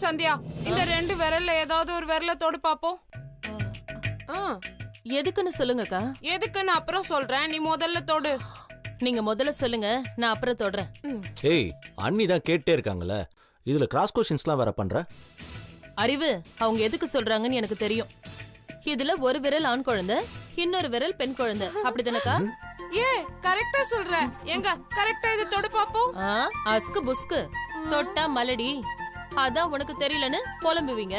சந்தியா, இந்த 2 விரல்ல ஏதாவது ஒரு விரல தொடு பாப்போம். எதுக்குன்னு சொல்லுங்கக்கா. எதுக்குன்னு அப்புறம் சொல்றேன், நீ முதல்ல தொடு. நீங்க முதல்ல சொல்லுங்க, நான் அப்புறம் தொடுறேன். ஏய், அண்ணி தான் கேட்டே இருக்காங்கல்ல, இதுல கிராஸ் கொஸ்டின்ஸ்லாம் வேற பண்ற. அறிவு, அவங்க எதுக்கு சொல்றாங்கன்னு எனக்கு தெரியும். இதுல ஒரு விரல் ஆண் குழந்தை, இன்னொரு விரல் பெண் குழந்தை, அப்படிதானக்கா? ஏ, கரெக்டா சொல்ற. எங்க கரெக்டா இது தொடு பாப்போம். அஸ்கு புஸ்கு தொட்டா மலடி, அதான் உனக்கு தெரியலன்னு புலம்புவீங்க.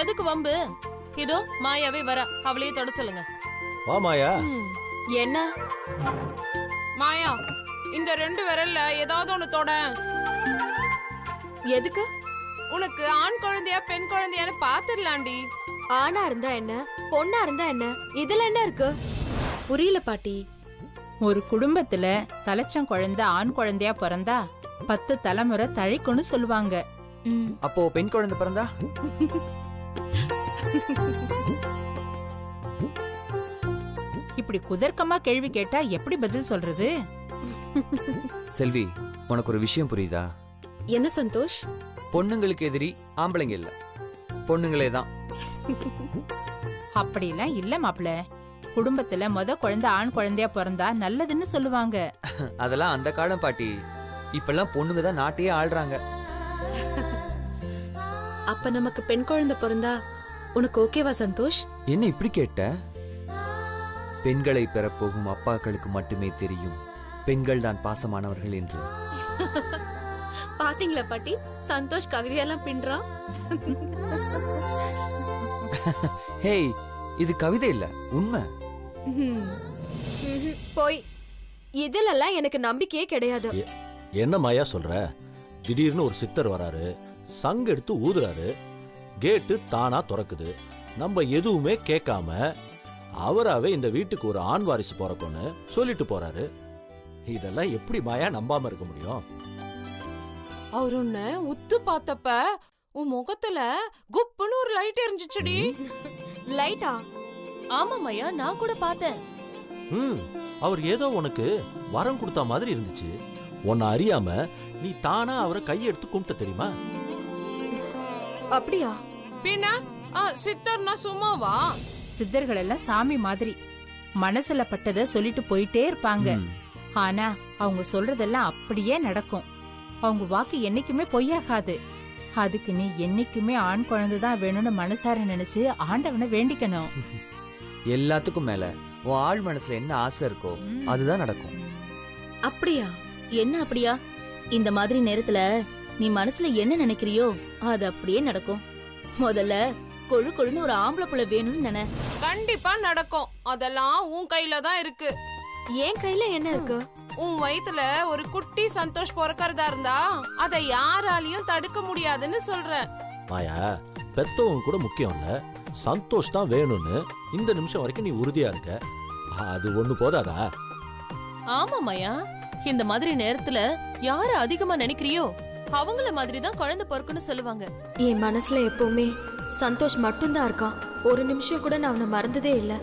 எதுக்கு வம்பு? இதோ மாயாவே வர, அவளையே தொட சொல்லுங்க. வா மாயா. என்ன மாயா, இந்த 2 விரல்ல ஏதாவது ஒண்ணு தொட. எதுக்கு? உனக்கு ஆண் குழந்தையா பெண் குழந்தையான்னு பாத்துடலாண்டி. ஆணா இருந்தா என்ன, பொண்ணா இருந்தா என்ன, இதுல என்ன இருக்கு? புரியல பாட்டி. ஒரு குடும்பத்துல தலைச்சம் குழந்தை ஆண் குழந்தையா பிறந்தா 10 தலைமுறை தழைக்குன்னு சொல்லுவாங்க. அப்போ பெண் குழந்தை பிறந்தா? இப்படி குதர்க்கமா கேள்வி கேட்டா எப்படி பதில் சொல்றது? செல்வி, உனக்கு ஒரு விஷயம் புரியுதா? என்ன சந்தோஷ்? பொண்ணுங்களுக்கு எதிரி ஆம்பளைங்க இல்ல, பொண்ணுங்களே தான். அப்படிலாம் இல்ல மாப்ள. குடும்பத்துல குழந்தை ஆண் குழந்தையா பிறந்தா நல்லதுன்னு சொல்லுவாங்க. அதெல்லாம் அந்த காலம் பாட்டி. இப்பெல்லாம் பொண்ணுங்க தான் நாட்டையே ஆள்றாங்க. அப்ப நமக்கு பெண் குழந்தை பிறந்தா உனக்கு ஓகேவா சந்தோஷ்? என்ன இப்படி கேட்ட? பெண்களை பெறப்போகும் அப்பாக்களுக்கு மட்டுமே தெரியும் பெண்கள் தான் பாசமானவர்கள் என்று. பாத்தீங்களா பாட்டி, சந்தோஷ் கவிதையெல்லாம் பின்றான். ஹேய், இது கவிதை இல்ல, உண்மை. போய் இதுலெல்லாம் எனக்கு நம்பிக்கையே கிடையாது. என்ன மாயா சொல்ற? திடீர்னு ஒரு சித்தர் வராரு, சங்கு எடுத்து ஊதுறாரு, கேட்டு தானா திறக்குது. நம்ம எதுவுமே கேட்காம அவராவே இந்த வீட்டுக்கு ஒரு ஆண் வாரிசு பிறக்கும்னு சொல்லிட்டு போறாரு. இதெல்லாம் எப்படி மாயா நம்பாம இருக்க முடியும்? அவர் உன்னை உத்து பார்த்தப்ப உன் முகத்துல குப்புன்னு ஒரு லைட் எரிஞ்சிச்சுடி. லைட்டா? ஆமா மாயா, நான் கூட பார்த்தேன். அவர் ஏதோ உனக்கு வரம் கொடுத்த மாதிரி இருந்துச்சு. உன்னை அறியாம நீ தானா அவரை கையெடுத்து கும்பிட்ட தெரியுமா? அப்படியா? பின்ன சித்தர்னா சும்மாவா? சித்தர்கள் எல்லாம் சாமி மாதிரி மனசுல பட்டத சொல்லிட்டு போயிட்டே இருப்பாங்க. ஆனா அவங்க சொல்றதெல்லாம் அப்படியே நடக்கும். அவங்க வாக்கு என்னைக்குமே பொய்யாகாது. அதுக்கு நீ என்னைக்குமே ஆண் குழந்தைதான் வேணும்னு மனசார நினைச்சு ஆண்டவனை வேண்டிக்கணும். எல்லாத்துக்கும் மேல உன் ஆள் மனசுல என்ன ஆசை இருக்கோ அதுதான் நடக்கும். அப்படியா? என்ன அப்படியா? இந்த மாதிரி நேரத்துல நீ மனசுல என்ன நினைக்கிறியோ அது அப்படியே நடக்கும். முதல்ல கொழு கொழுன்னு ஒரு ஆம்பளை புள்ள வேணும்னு நினை. கண்டிப்பா நடக்கும். அதெல்லாம் உன் கையில தான் இருக்கு. என் கையில என்ன இருக்கு? உன் வயித்துல ஒரு குட்டி சந்தோஷ் பிறக்கறதா இருந்தா அதை யாராலையும் தடுக்க முடியாதுன்னு சொல்றேன். மாயா, பெத்தவங்க கூட முக்கியம் இல்ல, சந்தோஷ் தான் வேணும்னு இந்த நிமிஷம் வரைக்கும் நீ உறுதியா இருக்க. அது ஒண்ணு போதாதா? ஆமா மாயா, இந்த மாதிரி நேரத்துல யார அதிகமா நினைக்கிறியோ அவங்கள மாதிரி தான் குழந்தை பிறக்குன்னு சொல்லுவாங்க. என் மனசுல எப்பவுமே சந்தோஷ் மட்டும்தான் இருக்கான். ஒரு நிமிஷம் கூட நான் அவனை மறந்ததே இல்ல.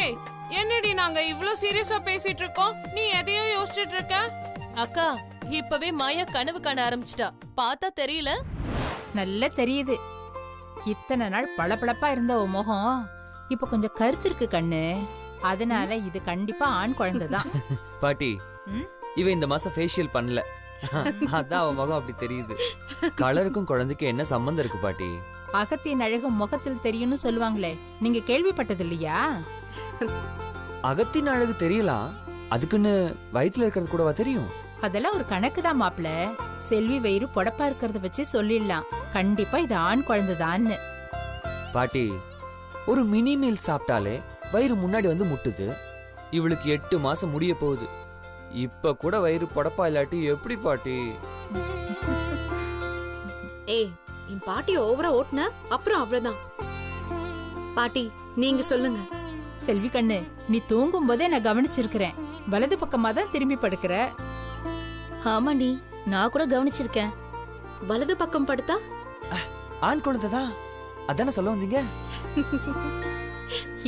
ஏய், என்னடி நாங்க இவ்ளோ சீரியஸா பேசிட்டு இருக்கோம், நீ எதையோ யோசிச்சுட்டு இருக்க? அக்கா, இப்பவே மாயா கனவு காண ஆரம்பிச்சிட்டா. பார்த்தா தெரியல? நல்லா தெரியுது. இத்தனை நாள் பளபளப்பா இருந்த உன் முகம் இப்ப கொஞ்சம் கருத்து இருக்கு கண்ணு. அதனால இது கண்டிப்பா ஆண் குழந்தைதான். பாட்டி, இவ இந்த மாசம் ஃபேஷியல் பண்ணல, அதான் அவன் முகம் அப்படி தெரியுது. கலருக்கும் குழந்தைக்கு என்ன சம்பந்தம் இருக்கு பாட்டி? அகத்தின் அழகு முகத்தில் தெரியும்னு சொல்லுவாங்களே, நீங்க கேள்விப்பட்டது இல்லையா? அகத்தின் அழகு தெரியலாம், அதுக்குன்னு வயிற்றுல இருக்கிறது கூடவா தெரியும்? அதெல்லாம் ஒரு கணக்கு தான் மாப்ள. செல்வி வயிறு பொடப்பா இருக்கிறத வச்சு சொல்லிடலாம் கண்டிப்பா இது ஆண் குழந்தைதான்னு. பாட்டி, ஒரு மினி மீல் சாப்பிட்டாலே வயிறு முன்னாடி வந்து முட்டுது. இவளுக்கு 8 மாசம் முடிய போகுது. இப்ப கூட வயிறு பொடப்பா இல்லாட்டி எப்படி பாட்டி? ஏய், என் பாட்டி ஓவரா ஓட்டுன அப்புறம் அவ்வளவுதான். பாட்டி, நீங்க சொல்லுங்க. செல்வி கண்ணு, நீ தூங்கும் போதே நான் கவனிச்சிருக்கிறேன். வலது பக்கமா தான் திரும்பி படுக்கிற. ஆமாண்டி, நான் கூட கவனிச்சிருக்கேன். வலது பக்கம் படுத்தா ஆண் குழந்தைதான், அதானே சொல்ல வந்தீங்க?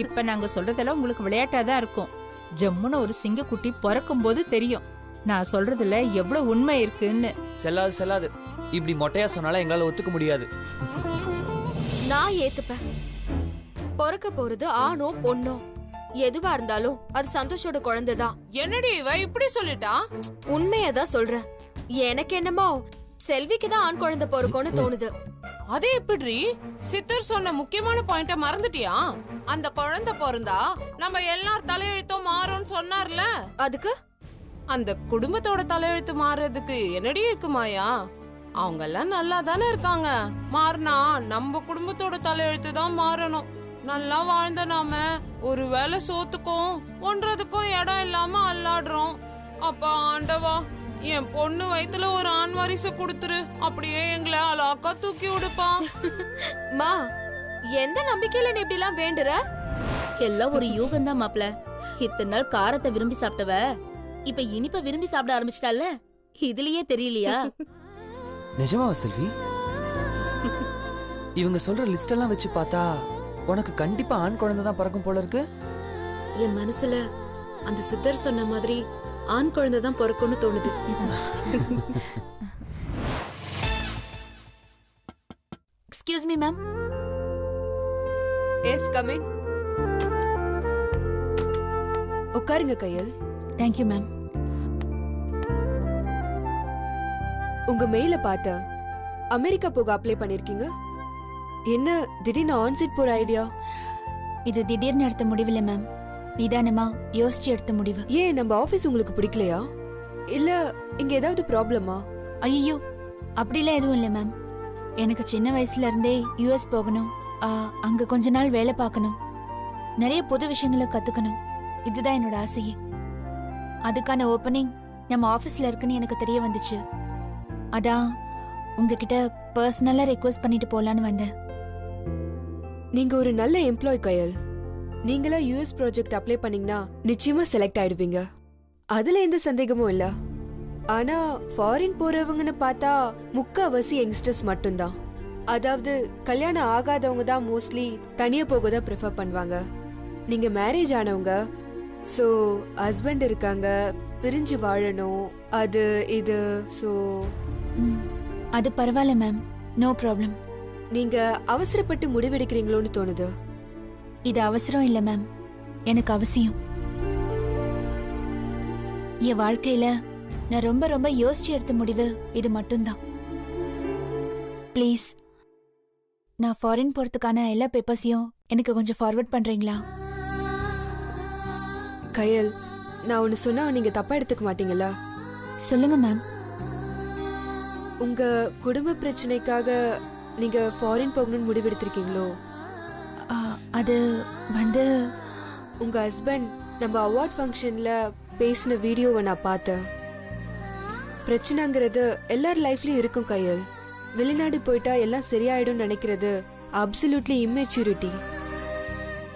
இப்ப நாங்க சொல்றதெல்லாம் உங்களுக்கு விளையாட்டாதான் இருக்கும். ஜம்முன்னு ஒரு சிங்கக்குட்டி பிறக்கும் போது தெரியும். நான் சொல்றதுல எவ்வளவு உண்மை இருக்குன்னு. செல்லாது செல்லாது. இப்படி மொட்டையா சொன்னாலும் எங்களால ஒத்துக்க முடியாது. நான் ஏத்துப்பேன். பொறுக்க போறது ஆணோ பொண்ணோ எதுவா இருந்தாலும் அது சந்தோஷோட குழந்தைதான். என்னடி இவ இப்படி சொல்லிட்டா? உண்மையதான் சொல்றேன். எனக்கு என்னமோ செல்விக்கு தான் ஆண் குழந்தை பொறுக்கும்னு தோணுது. அதே எப்படி? சித்தர் சொன்ன முக்கியமான பாயிண்ட மறந்துட்டியா? அந்த குழந்தை பிறந்தா நம்ம எல்லார் தலையெழுத்தும் மாறும்னு சொன்னார்ல. அதுக்கு அந்த குடும்பத்தோட தலையெழுத்து மாறுறதுக்கு என்னடி இருக்கு மாயா? அவங்க எல்லாம் நல்லா தானே இருக்காங்க. மாறினா நம்ம குடும்பத்தோட தலையெழுத்து தான் மாறணும். நல்லா வாழ்ந்த நாம ஒருவேளை சோத்துக்கும் ஒன்றதுக்கும் இடம் இல்லாம அல்லாடுறோம். அப்ப ஆண்டவா, என் பொண்ணு வயித்துல ஒரு ஆண் வாரிசு கொடுத்துரு. அப்படியே எங்களை அலாக்கா தூக்கி விடுப்பா. மா, எந்த நம்பிக்கையில நீ இப்படி எல்லாம் வேண்டுற? எல்லாம் ஒரு யூகம் தான் மாப்ள. இத்தனை நாள் காரத்தை விரும்பி சாப்பிட்டவ இப்ப இனிப்ப விரும்பி சாப்பிட ஆரம்பிச்சிட்டால. இதுலயே தெரியலையா? நிஜமாவா செல்வி? இவங்க சொல்ற லிஸ்ட் எல்லாம் வச்சு பார்த்தா உனக்கு கண்டிப்பா ஆண் குழந்தை தான் பிறக்கும் போல இருக்கு. என் மனசுல அந்த சித்தர் சொன்ன மாதிரி ஆண் குழந்தை தான் பிறக்கும்னு தோணுது. Excuse me ma'am. Yes, come in. உட்காருங்க கையல். Thank you ma'am. உங்க மெயில பார்த்த அமெரிக்கா போக அப்ளை பண்ணிருக்கீங்க. என்ன திடீர்னு ஆன்சைட் போற ஐடியா? இது திடீர்னு எடுத்த முடிவில்ல மேம். நிதானமா யோசிச்சு எடுத்த முடிவு. ஏன் நம்ம ஆபீஸ் உங்களுக்கு பிடிக்கலையா? இல்ல இங்க ஏதாவது ப்ராப்ளமா? ஐயோ, அப்படிலாம் எதுவும் இல்லை மேம். எனக்கு சின்ன வயசுல இருந்தே யூஎஸ் போகணும், அங்க கொஞ்ச நாள் வேலை பார்க்கணும், நிறைய புது விஷயங்களை கத்துக்கணும். இதுதான் என்னோட ஆசையே. அதுக்கான ஓப்பனிங் நம்ம ஆபீஸ்ல இருக்குன்னு எனக்கு தெரிய வந்துச்சு. அதான் உங்ககிட்ட பர்சனலா ரெக்வெஸ்ட் பண்ணிட்டு போலான்னு வந்தேன். நீங்க ஒரு நல்ல எம்ப்ளாய் கையல். நீங்களா யூஎஸ் ப்ராஜெக்ட் அப்ளை பண்ணீங்கன்னா நிச்சயமா செலக்ட் ஆயிடுவீங்க. அதுல எந்த சந்தேகமும் இல்ல. ஆனா ஃபாரின் போறவங்கன்னு பார்த்தா முக்காவாசி யங்ஸ்டர்ஸ் மட்டும்தான். அதாவது கல்யாணம் ஆகாதவங்க தான் மோஸ்ட்லி தனியா போக தான் ப்ரிஃபர் பண்ணுவாங்க. நீங்க மேரேஜ் ஆனவங்க, சோ ஹஸ்பண்ட் இருக்காங்க, பிரிஞ்சு வாழணும், அது இது. சோ அது பரவாயில்ல மேம், நோ ப்ராப்ளம். நீங்க அவசரப்பட்டு முடிவெடுக்கிறீங்களோன்னு தோணுது. இது அவசரம் இல்ல மேம், எனக்கு அவசியம். என் வாழ்க்கையில நான் ரொம்ப ரொம்ப யோசிச்சு எடுத்த முடிவு இது மட்டும்தான். ப்ளீஸ், நான் ஃபாரின் போறதுக்கான எல்லா பேப்பர்ஸையும் எனக்கு கொஞ்சம் ஃபார்வர்ட் பண்றீங்களா? கையல், நான் ஒன்னு சொன்னா நீங்க தப்பா எடுத்துக்க மாட்டீங்களா? சொல்லுங்க மேம். உங்க குடும்ப பிரச்சனைக்காக நீங்க ஃபாரின் போகணும்னு முடிவெடுத்திருக்கீங்களோ? அது வந்து உங்க ஹஸ்பண்ட் நம்ம அவார்ட் ஃபங்க்ஷன்ல பேசின வீடியோவை நான் பார்த்தேன். பிரச்சனைங்கிறது எல்லார் லைஃப்லயும் இருக்கும் கையல். வெளிநாடு போயிட்டா எல்லாம் சரியாயிடும் நினைக்கிறது அப்சல்யூட்லி இம்மெச்சூரிட்டி.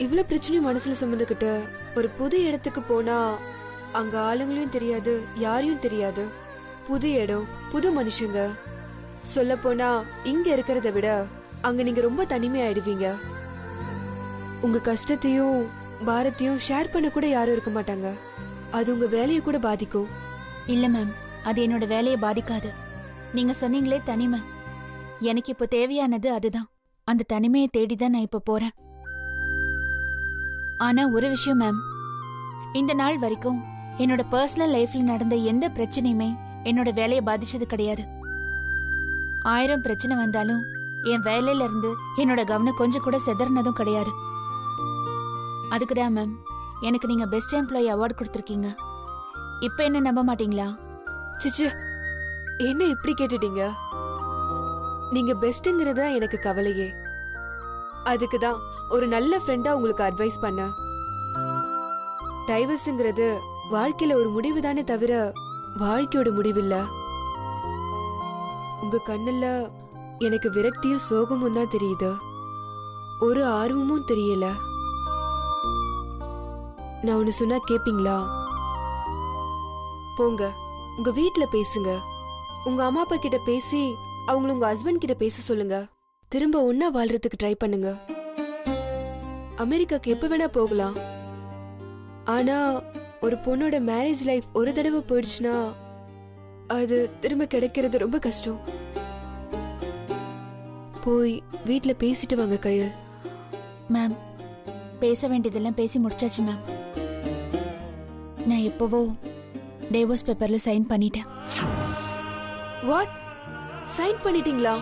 இவ்வளவு பிரச்சனையும் மனசுல சுமந்துக்கிட்டு ஒரு புது இடத்துக்கு போனா அங்க ஆளுங்களையும் தெரியாது, யாரையும் தெரியாது. புது இடம், புது மனுஷங்க. சொல்ல போனா இங்க இருக்கிறத விட அங்க நீங்க ரொம்ப தனிமையாயிடுவீங்க. உங்க கஷ்டத்தையும் பாரத்தையும் ஷேர் பண்ண கூட யாரும் இருக்க மாட்டாங்க. அது உங்க வேலையை கூட பாதிக்கும். இல்ல மேம், அது என்னோட வேலையை பாதிக்காது. நீங்க சொன்னீங்களே தனிமை, எனக்கு இப்போ தேவையானது அதுதான். அந்த தனிமையை தேடிதான் நான் இப்ப போறேன். ஆனா ஒரு விஷயம் மேம், இந்த நாள் வரைக்கும் என்னோட பர்சனல் லைஃப்ல நடந்த எந்த பிரச்சனையுமே என்னோட வேலையை பாதிச்சது கிடையாது. 1000 பிரச்சனை வந்தாலும் என் வேலையில இருந்து என்னோட கவனம் கொஞ்சம் கூட செதறினதும் கிடையாது. அதுக்குதான் மேம் எனக்கு நீங்க பெஸ்ட் எம்ப்ளாயி அவார்ட் கொடுத்துருக்கீங்க. இப்ப என்ன நம்ப மாட்டீங்களா? சிச்சு, என்ன இப்படி கேட்டுட்டீங்க? நீங்க பெஸ்ட்ங்கிறதா எனக்கு கவலையே. அதுக்குதான் ஒரு நல்ல ஃப்ரெண்டா உங்களுக்கு அட்வைஸ் பண்ண. டைவர்ஸ்ங்கிறது வாழ்க்கையில ஒரு முடிவு தானே தவிர வாழ்க்கையோட முடிவில்ல. உங்க கண்ணுல எனக்கு விரக்தியும் சோகமும் தான் தெரியுது, ஒரு ஆர்வமும் தெரியல. நான் ஒன்னு சொன்னா கேப்பீங்களா? போங்க, உங்க வீட்ல பேசுங்க. உங்க அம்மா அப்பா கிட்ட பேசி அவங்கள உங்க ஹஸ்பண்ட் கிட்ட பேச சொல்லுங்க. திரும்ப ஒன்னா வாழ்றதுக்கு ட்ரை பண்ணுங்க. அமெரிக்காக்கு எப்ப வேணா போகலாம். ஆனா ஒரு பொண்ணோட மேரேஜ் லைஃப் ஒரு தடவை போயிடுச்சுன்னா அது திரும்ப கிடைக்கிறது ரொம்ப கஷ்டம். போய் வீட்ல பேசிட்டு வாங்க கையல். மேம், பேச வேண்டியதெல்லாம் பேசி முடிச்சாச்சு மேம். நான் எப்பவோ டைவோர்ஸ் பேப்பர்ல சைன் பண்ணிட்டேன். வாட்? சைன் பண்ணிட்டீங்களா?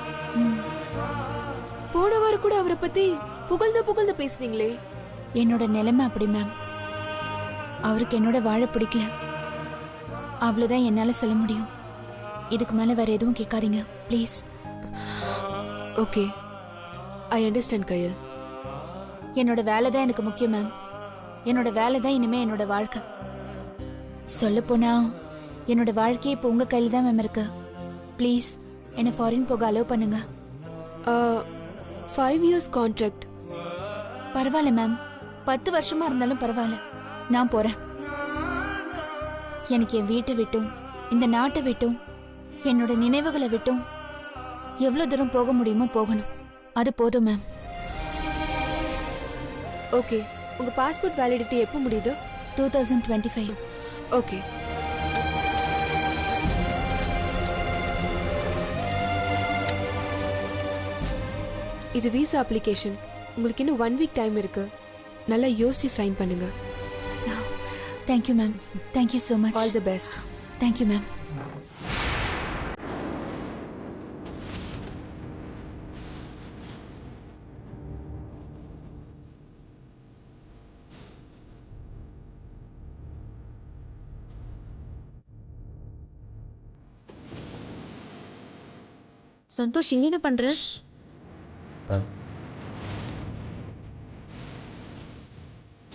போன வாரம் கூட அவரை பத்தி புகழ்ந்து பேசுனீங்களே. என்னோட நிலைமை அப்படி மேம். அவருக்கு என்னோட வாழ பிடிக்கல, அவ்வளவுதான் என்னால சொல்ல முடியும். இதுக்கு மேல வேற எதுவும் கேட்காதீங்க ப்ளீஸ். ஓகே, ஐ அண்டர்ஸ்டாண்ட் கையல். என்னோட வேலை தான் எனக்கு முக்கியம் மேம். என்னோட வேலை தான் இனிமே என்னோட வாழ்க்கை. சொல்ல போனா என்னோட வாழ்க்கையே இப்போ உங்க கையில தான் மேம் இருக்கு. ப்ளீஸ் என்னை ஃபாரின் போக அலோவ் பண்ணுங்க. 5 years கான்ட்ராக்ட். பரவாயில்ல மேம், 10 வருஷமா இருந்தாலும் பரவாயில்ல, நான் போறேன். எனக்கு என் வீட்டை விட்டும் இந்த நாட்டை விட்டும் என்னோட நினைவுகளை விட்டும் எவ்வளவு தூரம் போக முடியுமோ போகணும். அது போதும் மேம். ஓகே, உங்க பாஸ்போர்ட் வேலிடிட்டி எப்போ முடியுது? 2025. ஓகே. இது விசா அப்ளிகேஷன். உங்களுக்கு இன்னும் 1 week டைம் இருக்கு. நல்லா யோசிச்சு சைன் பண்ணுங்க. Thank you ma'am. Thank you so much. All the best. Thank you ma'am. Santosh, இங்க என்ன பண்ற?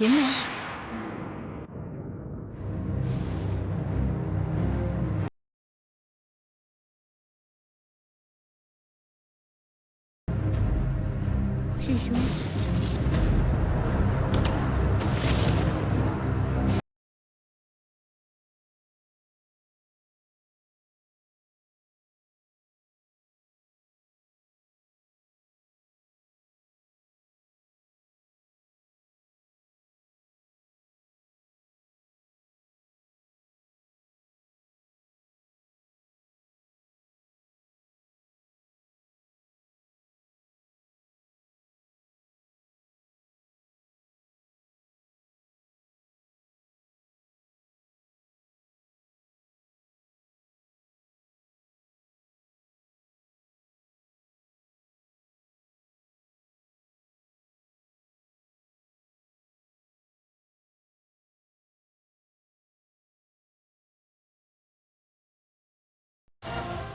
என்ன?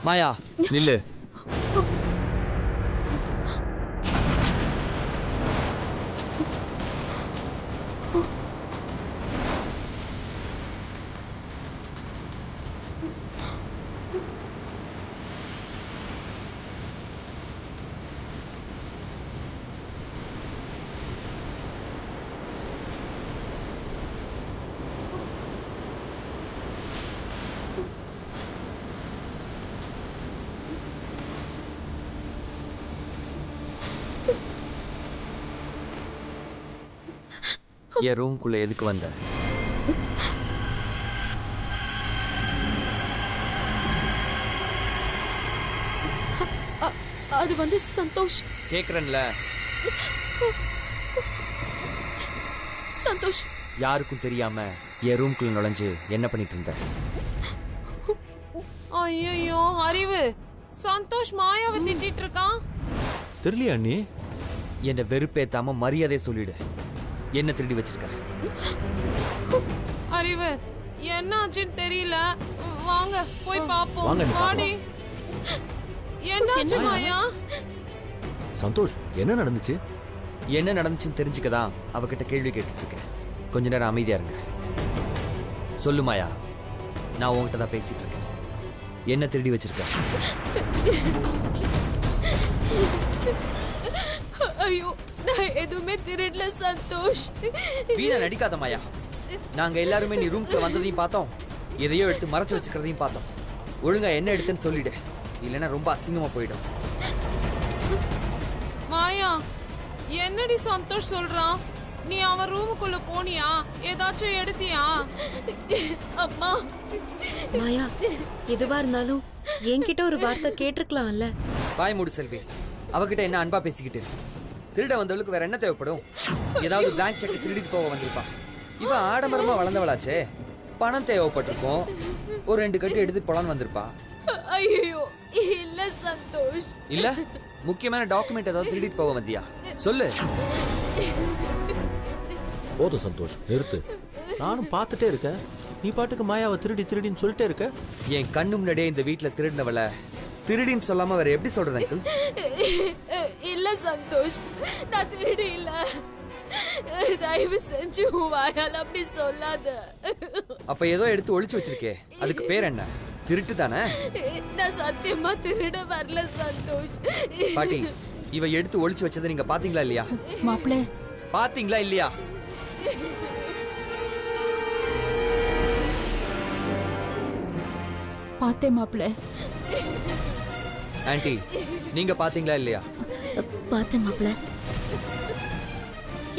மாயா நில்லு. என் ரூம்குள்ள எதுக்கு வந்த? அது வந்து சந்தோஷ். கேக்குறேன்ல. சந்தோஷ், யாருக்கும் தெரியாம என் ரூம்குள்ள நுழைஞ்சு என்ன பண்ணிட்டு இருந்த? ஐயோ அறிவு, சந்தோஷ் மாயாவை திட்டிட்டு இருக்கான். தெரியலையா நீ? என்ன வெறுப்பேத்தாம மரியாதை சொல்லிடு. என்ன திருடி வச்சிருக்க? அறிவு, என்ன ஆச்சுன்னு தெரியல. வாங்க போய் பாப்போம். வாங்க, நீ வாடி. என்னாச்சு மாயா? சந்தோஷ், என்ன நடந்துச்சு? என்ன நடந்துச்சுன்னு தெரிஞ்சுக்கதான் அவகிட்ட கேள்வி கேட்டுட்டு இருக்கேன். கொஞ்ச நேரம் அமைதியா இருங்க. சொல்லு மாயா, நான் உங்ககிட்ட தான் பேசிட்டு இருக்கேன். என்ன திருடி வச்சிருக்க? ஐயோ, நான் எதுவுமே திருடல சந்தோஷ். வீணா நடிக்காத மாயா. நாங்க எல்லாருமே நீ ரூம்க்கு வந்ததையும் பார்த்தோம், எதையோ எடுத்து மறைச்சு வச்சுக்கிறதையும் பார்த்தோம். ஒழுங்கா என்ன எடுத்துன்னு சொல்லிடு, இல்லைன்னா ரொம்ப அசிங்கமா போயிடும். மாயா, என்னடி சந்தோஷ் சொல்றான்? நீ அவன் ரூமுக்குள்ள போனியா? ஏதாச்சும் எடுத்தியா? அம்மா மாயா, எதுவா இருந்தாலும் என்கிட்ட ஒரு வார்த்தை கேட்டிருக்கலாம்ல. வாய் மூடு செல்வி. அவகிட்ட என்ன அன்பா பேசிக்கிட்டு? திருட வந்தவளுக்கு வேற என்ன தேவைப்படும்? ஏதாவது பிளாங்க் செக் திருடிட்டு போக வந்திருப்பா. இவ ஆடம்பரமா வளர்ந்தவளாச்சே, பணம் தேவைப்பட்டிருக்கும். ஒரு 2 கட்டு எடுத்து போலான்னு வந்திருப்பா. ஐயோ இல்ல சந்தோஷ். இல்ல முக்கியமான டாக்குமெண்ட் ஏதாவது திருடிட்டு போக வந்தியா? சொல்லு. போதும் சந்தோஷ், நிறுத்து. நானும் பார்த்துட்டே இருக்கேன். நீ பாட்டுக்கு மாயாவை திருடின்னு சொல்லிட்டே இருக்க. என் கண்ணு முன்னாடியே இந்த வீட்டுல திருடினவள திருடின்னு சொல்லாம வேற எப்படி சொல்றது அங்கிள்? இல்ல சந்தோஷ், நான் திருடி இல்ல. தயவு செஞ்சு வாயால அப்படி சொல்லாத. அப்ப ஏதோ எடுத்து ஒளிச்சு வச்சிருக்கே, அதுக்கு பேர் என்ன? திருட்டு தானே? நான் சத்தியமா திருட வரல சந்தோஷ். பாட்டி, இவ எடுத்து ஒளிச்சு வச்சதை நீங்க பாத்தீங்களா இல்லையா? மாப்பிள்ள, பாத்தீங்களா இல்லையா? பார்த்தேன் மாப்பிள்ள. ஆன்ட்டி, நீங்க பாத்தீங்களா இல்லையா? பார்த்தேன் மாப்பிள்ள.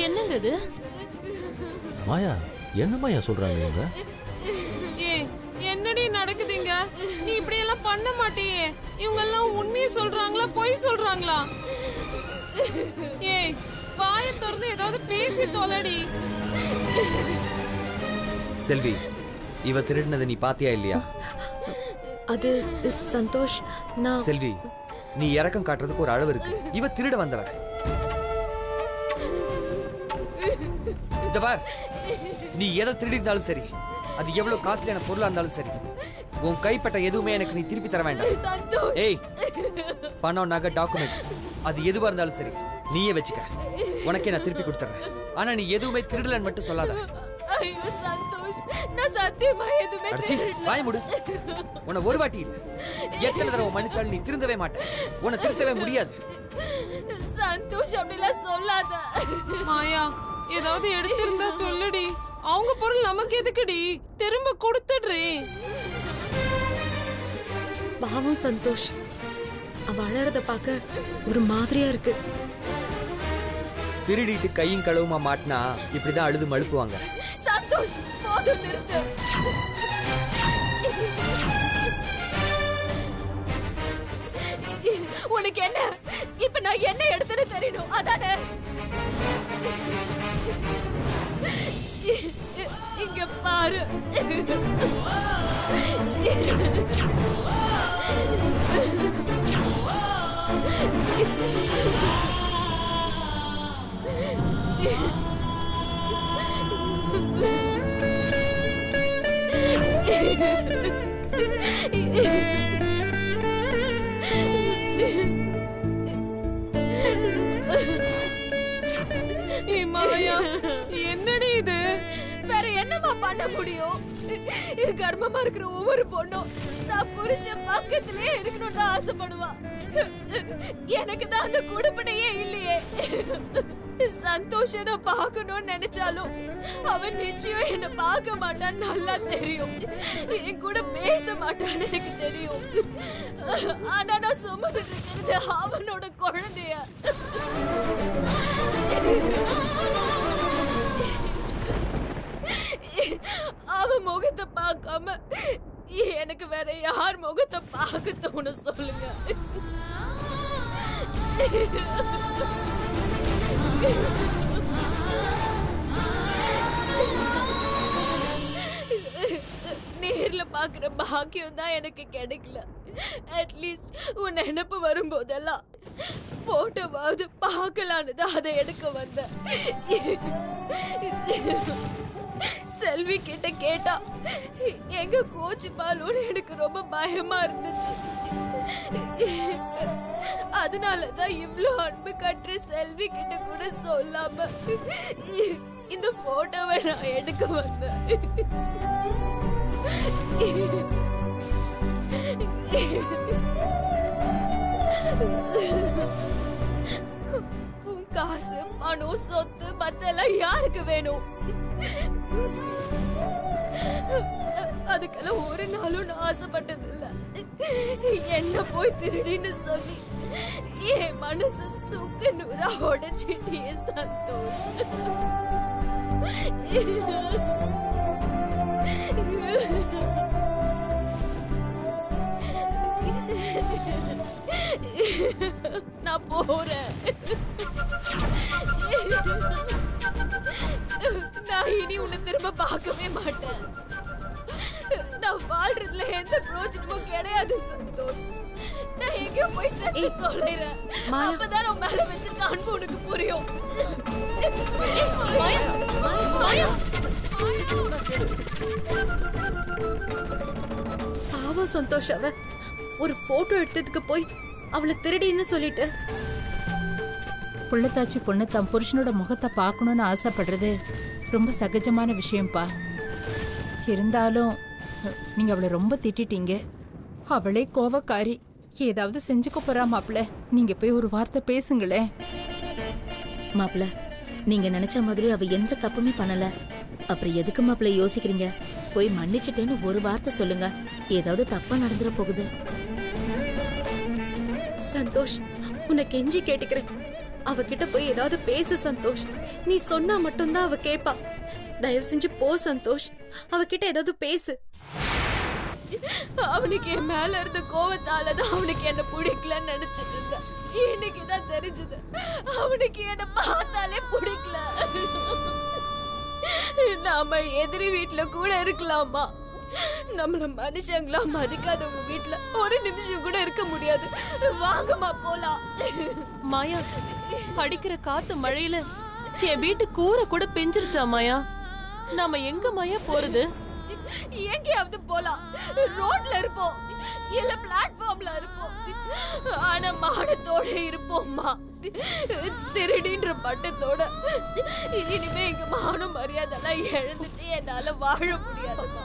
என்னங்க இது? மாயா, என்ன மாயா சொல்றாங்க இவங்க? ஏய், என்னடி நடக்குதுங்க? நீ இப்படி எல்லாம் பண்ண மாட்டியே. இவங்க எல்லாம் உண்மையை சொல்றாங்களா பொய் சொல்றாங்களா? ஏய், வாயை திறந்து ஏதாவது பேசி தொலைடி. செல்வி, இவ திருடினதை நீ பாத்தியா இல்லையா? அது சந்தோஷ், நான் செல்வி, நீ இறக்கம் காட்டுறதுக்கு ஒரு அளவு இருக்கு. இவ திருட வந்தவ. இந்த பார், நீ எதை திருடி இருந்தாலும் சரி, அது எவ்வளவு காஸ்ட்லியான பொருளா இருந்தாலும் சரி, உன் கைப்பட்ட எதுவுமே எனக்கு நீ திருப்பி தர வேண்டாம். ஏய், பணம், நகை, டாக்குமெண்ட், அது எதுவா இருந்தாலும் சரி நீயே வச்சுக்க. உனக்கே நான் திருப்பி கொடுத்துறேன். ஆனா நீ எதுவுமே திருடலன்னு மட்டும் சொல்லாத. ஐயோ சந்தோஷ், நான் சத்தியமா எதுவுமே திருடல. வாய் மூடு. உன்னை ஒரு வாட்டி இல்ல, எத்தனை தடவை மன்னிச்சாலும் நீ திருந்தவே மாட்டேன். உன்னை திருத்தவே முடியாது. சந்தோஷ் அப்படிலாம் சொல்லாத. மாயா, ஏதாவது எடுத்திருந்தா சொல்லுடி. அவங்க பொருள் நமக்கு எதுக்குடி? திரும்ப கொடுத்துடுறே. பாவம் சந்தோஷ், அவ அழறத பார்க்க ஒரு மாதிரியா இருக்கு. திருடிட்டு கையும் களவுமா மாட்டினா இப்படிதான் அழுது மழுப்புவாங்க. சந்தோஷ், போதும் நிறுத்து. உனக்கு என்ன இப்ப நான் என்ன எடுத்துன்னு தெரியணும் அதானே? இங்க பாரு. மாயா, என்னடி இது? வேற என்னமா பண்ண முடியும்? கர்ப்பமா இருக்கிற ஒவ்வொரு பொண்ணும் நான் புருஷன் பக்கத்திலே இருக்கணும்னு ஆசைப்படுவா. எனக்கு தான் அந்த குடுப்பனையே இல்லையே. சந்தோஷம் பார்க்கணும்னு நினைச்சாலும் அவன் நிச்சயம் என்ன பார்க்க மாட்டான்னு நல்லா தெரியும். என் கூட பேச மாட்டான்னு எனக்கு தெரியும். ஆனா நான் சுமந்து இருக்கிறது அவனோட குழந்தைய. அவன் முகத்தை பார்க்காம எனக்கு வேற யார் முகத்தை பார்க்க தோணு சொல்லுங்க. நேர்ல பாக்குற பாக்கியம் தான் எனக்கு கிடைக்கல. அட்லீஸ்ட் உன் நினைப்பு வரும்போதெல்லாம் போட்டோவாவது பார்க்கலான்னு தான் அதை எடுக்க வந்தேன். செல்வி கிட்ட கேட்டா எங்க கோச்சு பாலோன்னு எனக்கு ரொம்ப பயமா இருந்துச்சு. அதனாலதான் இவ்ளோ அன்பு கட்டுற செல்வி கிட்ட கூட சொல்லாம இந்த போட்டோவை நான் எடுக்க வந்தேன். உன் காசு, பணம், சொத்து மத்தெல்லாம் யாருக்கு வேணும்? அதுக்கெல்லாம் ஒரு நாளும் நான் ஆசைப்பட்டது இல்ல. என்ன போய் திருடின்னு சொல்லி என் மனசு சுக்கு நூறா உடைச்சிட்டியே சந்தோஷ். நான் போறேன். நான் இனி உன்னை திரும்ப பார்க்கவே மாட்டேன். நான் வாழ்றதுல எந்த பிரயோஜனமும் கிடையாது சந்தோஷ். நான் எங்கேயோ போய் செத்து தொலைறேன். அப்பதான் உன் மேல வச்சிருக்க அன்பு உனக்கு புரியும். பாவம் சந்தோஷ், அவ ஒரு போட்டோ எடுத்ததுக்கு போய் அவளை திருடின்னு சொல்லிட்டு. புள்ளத்தாச்சி பொண்ணு தன் புருஷனோட முகத்தை பார்க்கணும்னு ஆசைப்படுறது ரொம்ப சகஜமான விஷயம்ப்பா. இருந்தாலும் நீங்க அவளை ரொம்ப திட்டிட்டீங்க. அவளே கோவக்காரி, ஏதாவது செஞ்சுக்க போறா மாப்பிள்ள. நீங்க போய் ஒரு வார்த்தை பேசுங்களேன். மாப்பிள்ள, நீங்க நினைச்ச மாதிரி அவ எந்த தப்புமே பண்ணல. அப்புறம் எதுக்கு மாப்பிள்ள யோசிக்கிறீங்க? போய் மன்னிச்சிட்டேன்னு ஒரு வார்த்தை சொல்லுங்க. ஏதாவது தப்பா நடந்துட போகுது. சந்தோஷ், உன்னை கெஞ்சி கேட்டுக்கிறேன், அவகிட்ட போய் ஏதாவது பேசு சந்தோஷ். நீ சொன்னா மட்டும்தான் அவ கேப்பா. தயவு செஞ்சு போ சந்தோஷ், அவகிட்ட ஏதாவது பேசு. அவனுக்கு என் மேல இருந்த கோவத்தாலதான் அவனுக்கு என்ன பிடிக்கலன்னு நினைச்சிட்டு இருந்தேன். இன்னைக்குதான் தெரிஞ்சது அவனுக்கு என்ன பார்த்தாலே பிடிக்கல. நாம எதிரி வீட்டுல கூட இருக்கலாமா, நம்மள மனுஷங்களா மதிக்காதவங்க வீட்டுல ஒரு நிமிஷம் கூட இருக்க முடியாது. வாங்கம்மா போலாம். மாயா, அடிக்கிற காத்து மழையில என் வீட்டு கூரை கூட பிஞ்சிருச்சா மாயா? நாம எங்க மாயா போறது? எங்கேயாவது போலாம். ரோட்ல இருப்போம், இல்ல பிளாட்ஃபார்ம்ல இருப்போம். ஆனா மானத்தோட இருப்போம்மா, திருடின்ற பட்டத்தோட. இனிமே இங்க மானம் மரியாதைலாம் இழந்துட்டு என்னால வாழ முடியாதுமா.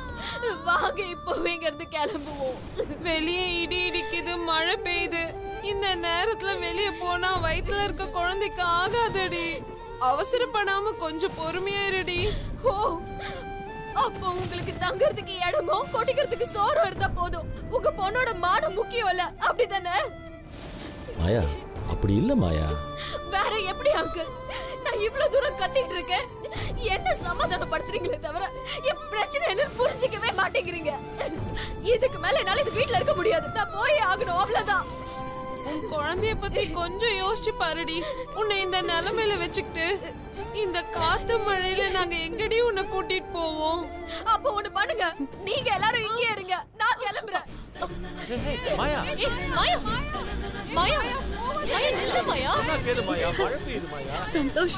வாங்க இப்பவே இங்க இருந்து கிளம்புவோம். வெளியே இடி இடிக்குது, மழை பெய்யுது. இந்த நேரத்துல வெளியே போனா வயித்துல இருக்க குழந்தைக்கு ஆகாதடி. அவசரப்படாம கொஞ்சம் பொறுமையா இருடி. ஓ, அப்போ உங்களுக்கு தங்கறதுக்கு இடமோ கொட்டிக்கிறதுக்கு சோறு இருந்தா போதும். உங்க பொண்ணோட மானம் முக்கியம் இல்ல, அப்படிதானே? மாயா, அப்படி இல்ல மாயா. வேற எப்படி அங்கிள்? நான் இவ்வளவு தூரம் கத்திட்டு இருக்கேன், என்ன சமாதானப்படுத்துறீங்களே தவிர என் பிரச்சனை என்ன புரிஞ்சிக்கவே மாட்டேங்கிறீங்க. இதுக்கு மேல என்னால இந்த வீட்டுல இருக்க முடியாது. நான் போயே ஆகணும், அவ்வளவுதான். உன் குழந்தைய பத்தி கொஞ்சம் யோசிச்சு பாருடி. உன்னை இந்த நிலைமையில வச்சுக்கிட்டு இந்த காத்து மழையில நாங்க எங்கடி உன்னை கூட்டிட்டு போவோம்? அப்போ ஒண்ணு பண்ணுங்க, நீங்க எல்லாரும் இங்கே இருங்க, நான் கிளம்புறேன். மாயா, மாயா, மாயா, மாயா, நில்லு மாயா. கேளு மாயா, மழை பெய்யுது மாயா. சந்தோஷ்,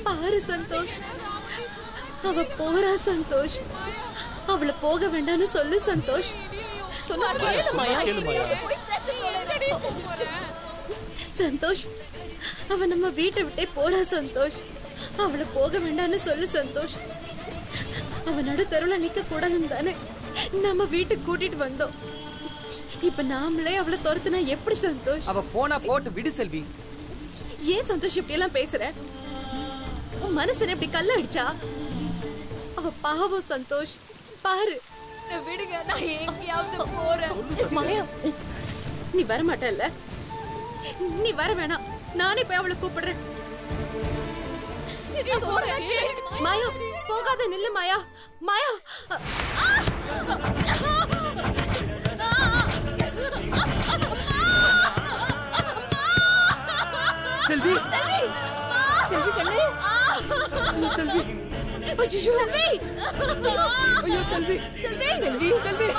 பாரு சந்தோஷ், அவ போறா சந்தோஷ். அவளை போக வேண்டாம்னு சொல்லு சந்தோஷ். சொன்னா கேளு மாயா. சந்தோஷ், அவ நம்ம வீட்டை விட்டே போறா சந்தோஷ். அவளை போக வேண்டாம்னு சொல்லு சந்தோஷ். அவ நடு தெருவுல நிக்க கூடாதுன்னு தானே நம்ம வீட்டுக்கு கூட்டிட்டு வந்தோம். இப்ப நாமளே அவளை துரத்துனா எப்படி சந்தோஷ்? அவ போனா போட்டு விடு செல்வி. ஏன் சந்தோஷ் இப்படி எல்லாம் பேசுற? உன் மனசுல இப்படி கல்ல அடிச்சா? அவ பாவம் சந்தோஷ், பாரு. விடுங்க, நான் எங்கேயாவது போறேன். மாயா, நீ வர மாட்டல்ல? நீ வர வேணாம், நானே போய் அவளை கூப்பிடுறேன். மாயா, போகாத, நில்லு மாயா. மாயா, செல்வி, செல்வி கண்ணே, செல்வி, ஐயோ செல்வி, ஐயோ செல்வி, செல்வி, செல்வி, செல்வி,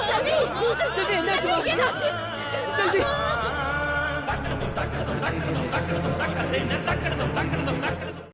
செல்வி, செல்வி, என்னாச்சு? செல்வி.